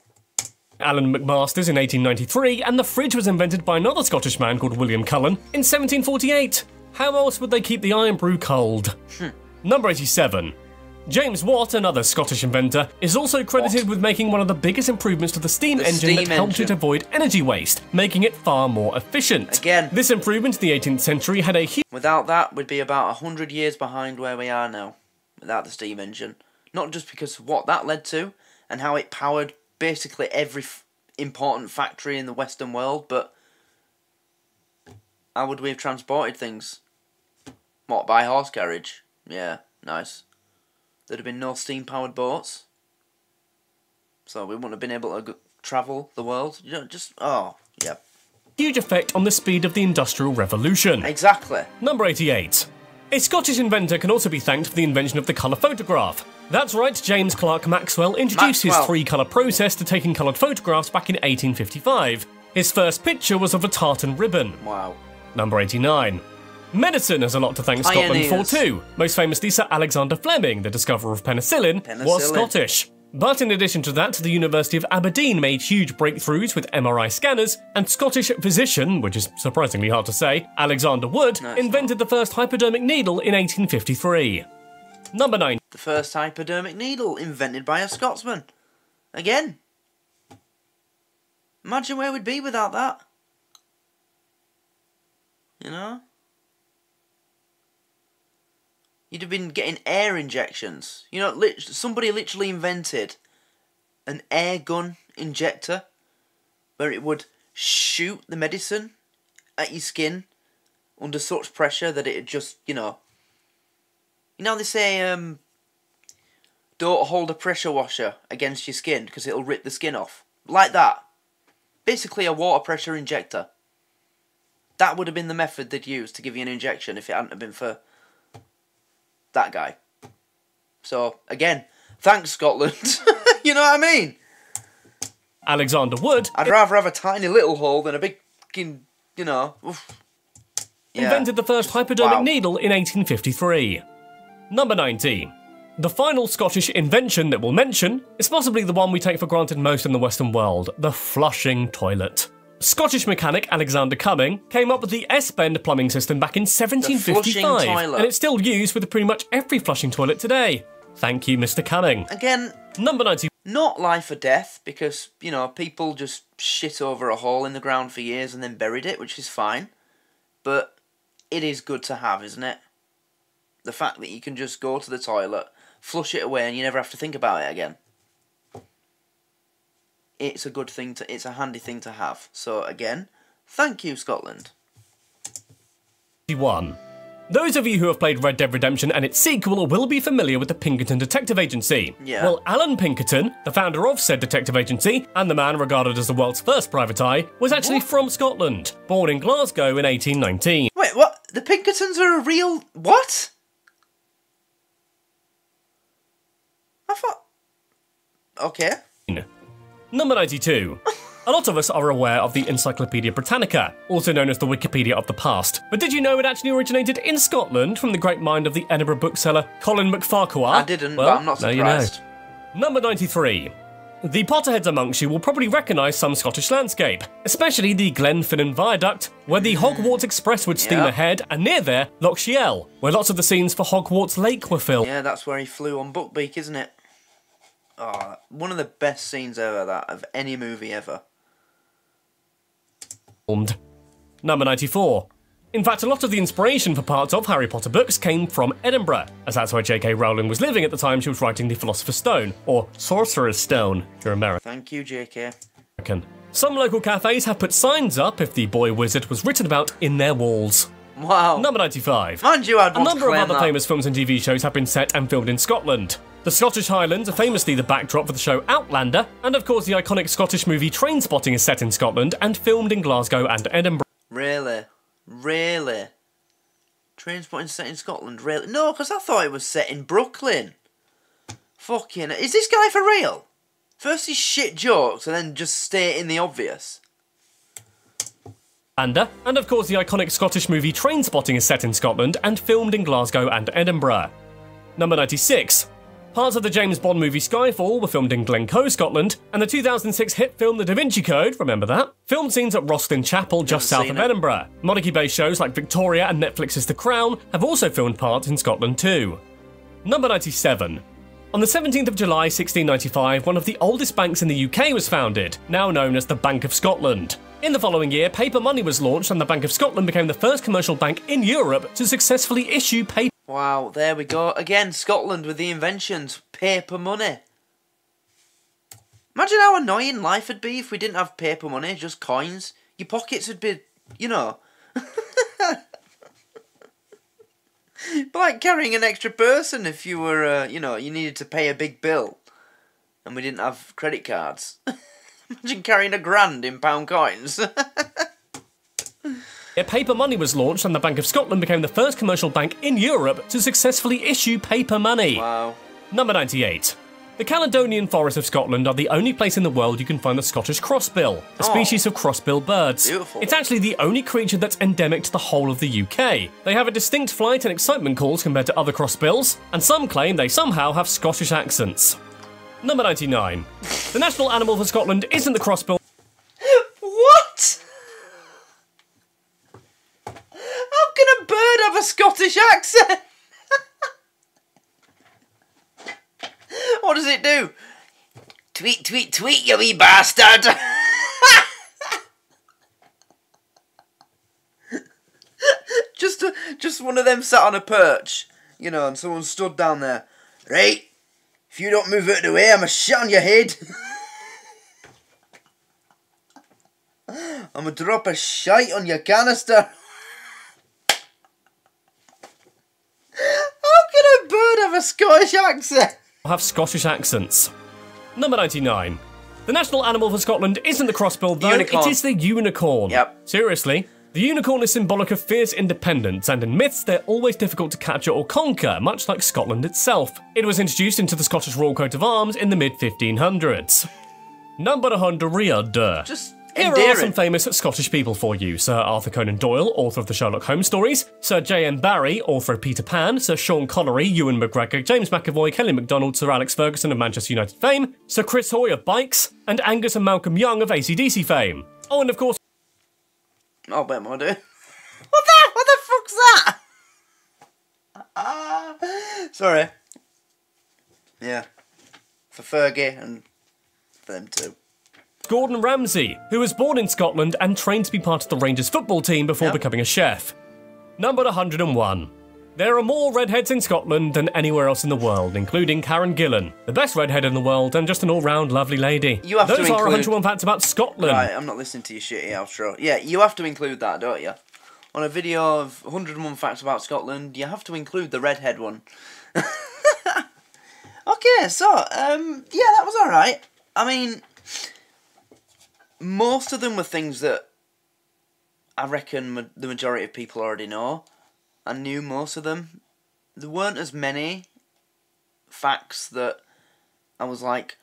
Alan McMasters in 1893, and the fridge was invented by another Scottish man called William Cullen in 1748. How else would they keep the iron brew cold? Number 87. James Watt, another Scottish inventor, is also credited with making one of the biggest improvements to the steam engine that helped it avoid energy waste, making it far more efficient. Again, this improvement in the 18th century had a huge... Without that, we'd be about 100 years behind where we are now, without the steam engine. Not just because of what that led to, and how it powered basically every important factory in the Western world, but how would we have transported things? What, by horse carriage? Yeah, nice. There'd have been no steam-powered boats, so we wouldn't have been able to travel the world. You know, just, oh, yeah. Huge effect on the speed of the Industrial Revolution. Exactly. Number 88. A Scottish inventor can also be thanked for the invention of the colour photograph. That's right, James Clerk Maxwell introduced his 3-colour process to taking coloured photographs back in 1855. His first picture was of a tartan ribbon. Wow. Number 89. Medicine has a lot to thank Scotland for too. Most famously, Sir Alexander Fleming, the discoverer of penicillin, was Scottish. But in addition to that, the University of Aberdeen made huge breakthroughs with MRI scanners, and Scottish physician, which is surprisingly hard to say, Alexander Wood, invented the first hypodermic needle in 1853. Number 9. The first hypodermic needle invented by a Scotsman. Again. Imagine where we'd be without that. You know? You'd have been getting air injections. You know, somebody literally invented an air gun injector where it would shoot the medicine at your skin under such pressure that it'd just, you know, they say, don't hold a pressure washer against your skin because it'll rip the skin off. Like that. Basically a water pressure injector. That would have been the method they'd use to give you an injection if it hadn't have been for that guy. So, again, thanks Scotland. You know what I mean? Alexander Wood... I'd rather have a tiny little hole than a big, you know... Oof. Yeah. Invented the first hypodermic needle in 1853. Number 19. The final Scottish invention that we'll mention is possibly the one we take for granted most in the Western world, the flushing toilet. Scottish mechanic Alexander Cumming came up with the S-bend plumbing system back in 1755, and it's still used with pretty much every flushing toilet today. Thank you, Mr. Cumming. Again, Number 90. Not life or death, because, you know, people just shit over a hole in the ground for years and then buried it, which is fine. But it is good to have, isn't it? The fact that you can just go to the toilet, flush it away, and you never have to think about it again. It's a good thing to, it's a handy thing to have. So again, thank you, Scotland. 1. Those of you who have played Red Dead Redemption and its sequel will be familiar with the Pinkerton Detective Agency. Yeah. Well, Alan Pinkerton, the founder of said detective agency, and the man regarded as the world's first private eye, was actually from Scotland, born in Glasgow in 1819. Wait, what? The Pinkertons are a real... What? I thought... Okay. Number 92. A lot of us are aware of the Encyclopaedia Britannica, also known as the Wikipedia of the past. But did you know it actually originated in Scotland from the great mind of the Edinburgh bookseller Colin MacFarquhar? I didn't, but I'm not surprised. Number 93. The Potterheads amongst you will probably recognise some Scottish landscape, especially the Glenfinnan Viaduct, where the Hogwarts Express would steam ahead, and near there, Loch Shiel, where lots of the scenes for Hogwarts Lake were filmed. Yeah, that's where he flew on Buckbeak, isn't it? Oh, one of the best scenes ever, that, of any movie ever. Number 94. In fact, a lot of the inspiration for parts of Harry Potter books came from Edinburgh, as that's where J.K. Rowling was living at the time she was writing The Philosopher's Stone, or Sorcerer's Stone, if you're American. Thank you, J.K. Some local cafes have put signs up if the boy wizard was written about in their walls. Wow. Number 95. Mind you, I'd want A number to of other that. famous films and TV shows have been set and filmed in Scotland. The Scottish Highlands are famously the backdrop for the show Outlander, and of course the iconic Scottish movie Trainspotting is set in Scotland and filmed in Glasgow and Edinburgh. Really? Really? Trainspotting set in Scotland? Really? No, because I thought it was set in Brooklyn. Fucking... Is this guy for real? First he's shit jokes and then just stating the obvious. And of course the iconic Scottish movie Trainspotting is set in Scotland and filmed in Glasgow and Edinburgh. Number 96. Parts of the James Bond movie Skyfall were filmed in Glencoe, Scotland, and the 2006 hit film The Da Vinci Code, remember that? Filmed scenes at Rosslyn Chapel just south of Edinburgh. Monarchy-based shows like Victoria and Netflix's The Crown have also filmed parts in Scotland too. Number 97. On the 17th of July 1695, one of the oldest banks in the UK was founded, now known as the Bank of Scotland. In the following year, paper money was launched and the Bank of Scotland became the first commercial bank in Europe to successfully issue paper. Wow, there we go. Again, Scotland with the inventions. Paper money. Imagine how annoying life would be if we didn't have paper money, just coins. Your pockets would be, you know... But like carrying an extra person if you were, you know, you needed to pay a big bill. And we didn't have credit cards. Imagine carrying £1,000 in pound coins. Paper money was launched and the Bank of Scotland became the first commercial bank in Europe to successfully issue paper money. Wow. Number 98. The Caledonian Forests of Scotland are the only place in the world you can find the Scottish crossbill, a species of crossbill birds. Beautiful. It's actually the only creature that's endemic to the whole of the UK. They have a distinct flight and excitement calls compared to other crossbills, and some claim they somehow have Scottish accents. Number 99. The national animal for Scotland isn't the crossbill. What? How can a bird have a Scottish accent? What does it do? Tweet, tweet, tweet, you wee bastard! Just one of them sat on a perch, you know, and someone stood down there. Right, if you don't move out of the way, I'm a shit on your head. I'm a drop of shite on your canister. How can a bird have a Scottish accent? Have Scottish accents. Number 99. The national animal for Scotland isn't the crossbill, though. Unicorn. It is the unicorn. Yep. Seriously. The unicorn is symbolic of fierce independence, and in myths they're always difficult to capture or conquer, much like Scotland itself. It was introduced into the Scottish Royal Coat of Arms in the mid-1500s. Number 100. Just Here endearing. are some famous Scottish people for you. Sir Arthur Conan Doyle, author of the Sherlock Holmes stories. Sir J.M. Barrie, author of Peter Pan. Sir Sean Connery, Ewan McGregor, James McAvoy, Kelly MacDonald, Sir Alex Ferguson of Manchester United fame. Sir Chris Hoy of Bikes. And Angus and Malcolm Young of AC/DC fame. Oh, and of course... I'll bet more, dude. What the fuck's that? Sorry. Yeah. For Fergie and for them too. Gordon Ramsay, who was born in Scotland and trained to be part of the Rangers football team before becoming a chef. Number 101. There are more redheads in Scotland than anywhere else in the world, including Karen Gillan, the best redhead in the world and just an all-round lovely lady. You have to Those are include- 101 facts about Scotland. Right, I'm not listening to your shitty outro. Yeah, you have to include that, don't you? On a video of 101 facts about Scotland, you have to include the redhead one. Okay, so, yeah, that was alright. I mean, most of them were things that I reckon the majority of people already know. I knew most of them. There weren't as many facts that I was like,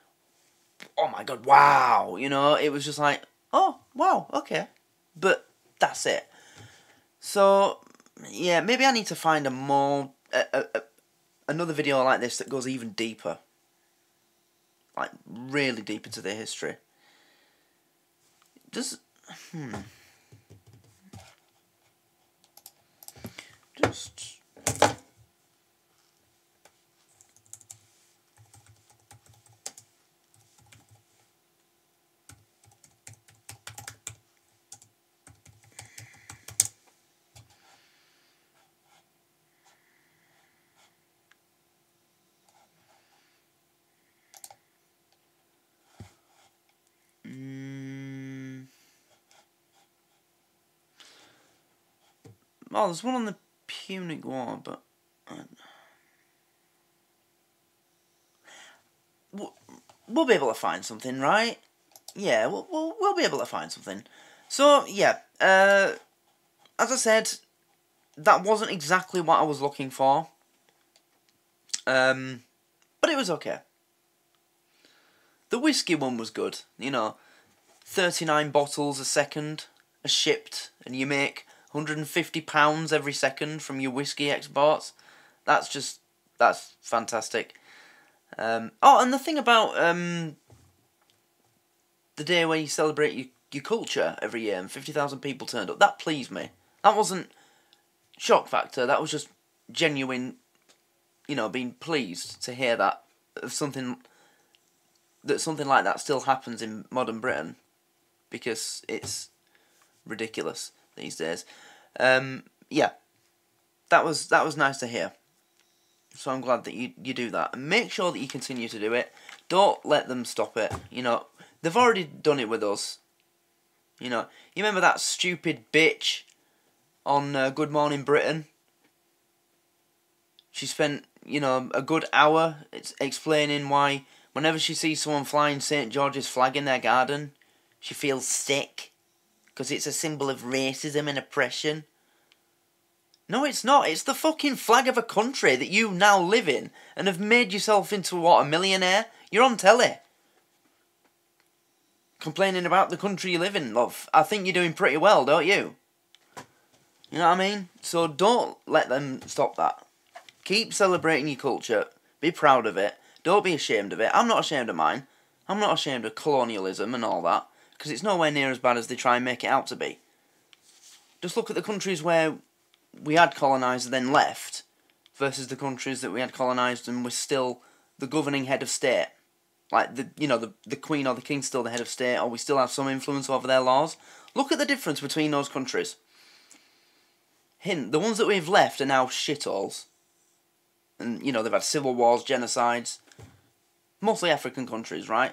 oh my god, wow, you know, it was just like, oh, wow, okay, but that's it. So, yeah, maybe I need to find a more, another video like this that goes even deeper, like, really deep into the history. Just, oh, there's one on the Punic War, but we'll be able to find something, right? Yeah, we'll be able to find something. So yeah, as I said, that wasn't exactly what I was looking for, but it was okay. The whiskey one was good, you know, 39 bottles a second are shipped, and you make £150 every second from your whiskey exports. That's fantastic. Oh, and the thing about the day where you celebrate your culture every year and 50,000 people turned up, that pleased me. That wasn't shock factor, that was just genuine, you know, being pleased to hear that of something like that still happens in modern Britain, because it's ridiculous these days. Yeah, that was nice to hear. So I'm glad that you do that, and make sure that you continue to do it. Don't let them stop it. You know, they've already done it with us. You know, you remember that stupid bitch on Good Morning Britain? She spent, you know, a good hour explaining why whenever she sees someone flying St. George's flag in their garden, she feels sick, because it's a symbol of racism and oppression. No, it's not. It's the fucking flag of a country that you now live in and have made yourself into, what, a millionaire? You're on telly complaining about the country you live in, love. I think you're doing pretty well, don't you? You know what I mean? So don't let them stop that. Keep celebrating your culture. Be proud of it. Don't be ashamed of it. I'm not ashamed of mine. I'm not ashamed of colonialism and all that, because it's nowhere near as bad as they try and make it out to be. Just look at the countries where we had colonised and then left, versus the countries that we had colonised and were still the governing head of state. Like, the Queen or the King's still the head of state, or we still have some influence over their laws. Look at the difference between those countries. Hint, the ones that we've left are now shitholes. And, they've had civil wars, genocides. Mostly African countries, right?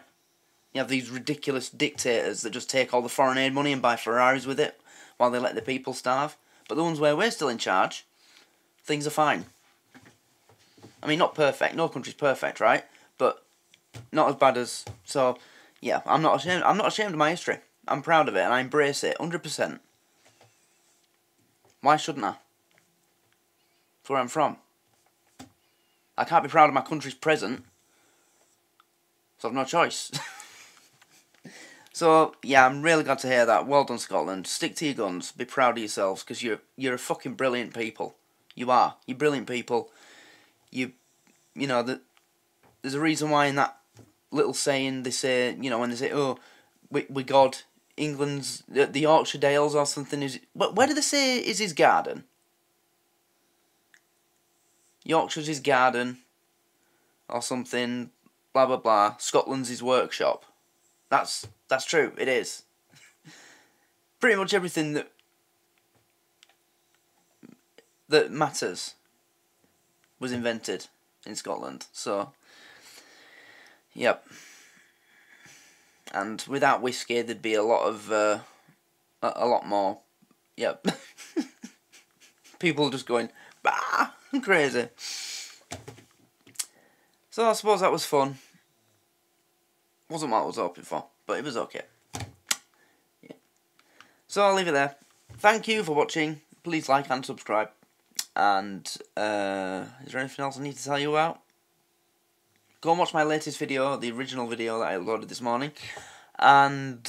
You have these ridiculous dictators that just take all the foreign aid money and buy Ferraris with it, while they let the people starve. But the ones where we're still in charge, things are fine. I mean, not perfect. No country's perfect, right? But not as bad as... So, yeah, I'm not ashamed. I'm not ashamed of my history. I'm proud of it, and I embrace it, 100%. Why shouldn't I? It's where I'm from. I can't be proud of my country's present, so I've no choice. So, yeah, I'm really glad to hear that. Well done, Scotland. Stick to your guns. Be proud of yourselves, because you're a fucking brilliant people. You are. You're brilliant people. There's a reason why in that little saying they say, when they say, oh, we God, England's, the Yorkshire Dales or something, where do they say is his garden? Yorkshire's his garden, or something, blah blah blah. Scotland's his workshop. That's true, it is. Pretty much everything that matters was invented in Scotland, so, yep. And without whiskey, there'd be a lot more, yep. People just going, bah, crazy. So I suppose that was fun. Wasn't what I was hoping for, but it was okay. Yeah. So I'll leave it there. Thank you for watching. Please like and subscribe. And is there anything else I need to tell you about? Go and watch my latest video, the original video that I uploaded this morning. And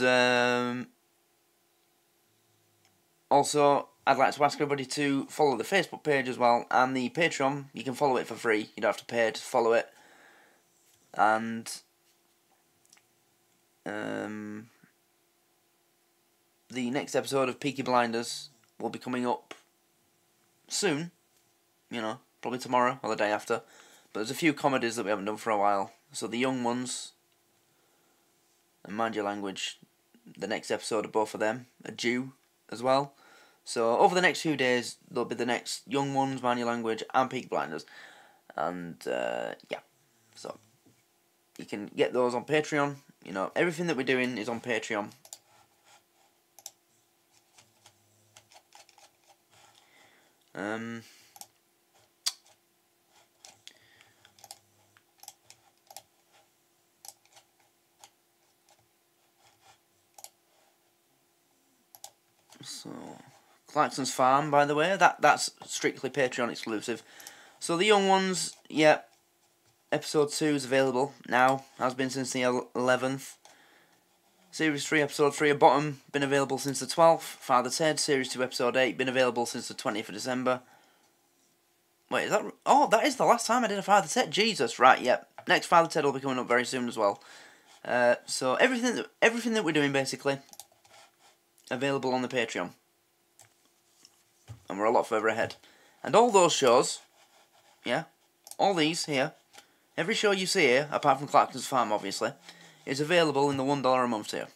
also, I'd like to ask everybody to follow the Facebook page as well, and the Patreon. You can follow it for free. You don't have to pay to follow it. And the next episode of Peaky Blinders will be coming up soon. Probably tomorrow or the day after. But there's a few comedies that we haven't done for a while. So the young ones, and Mind Your Language, the next episode of both of them are due as well. So over the next few days, there'll be the next Young Ones, Mind Your Language, and Peaky Blinders. And, yeah. So, you can get those on Patreon. Everything that we're doing is on Patreon. So, Clarkson's Farm, by the way, that's strictly Patreon exclusive. So the Young Ones, yeah, episode 2 is available now, has been since the 11th. Series 3, episode 3 at bottom, been available since the 12th. Father Ted, Series 2, episode 8, been available since the 20th of December. Wait, is that... Oh, that is the last time I did a Father Ted. Jesus, right, yep. Next Father Ted will be coming up very soon as well. So everything that we're doing, basically, available on the Patreon. And we're a lot further ahead. And all those shows, yeah, all these here, every show you see here, apart from Clarkson's Farm, obviously, is available in the $1 a month tier.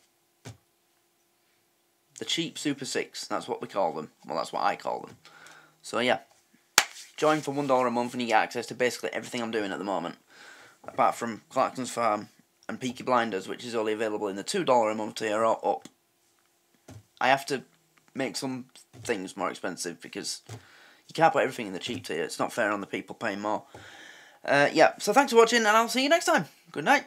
The cheap Super 6, that's what we call them. Well, that's what I call them. So, yeah. Join for $1 a month and you get access to basically everything I'm doing at the moment. Apart from Clarkson's Farm and Peaky Blinders, which is only available in the $2 a month tier or up. I have to make some things more expensive because you can't put everything in the cheap tier. It's not fair on the people paying more. Yeah, so thanks for watching and I'll see you next time. Good night.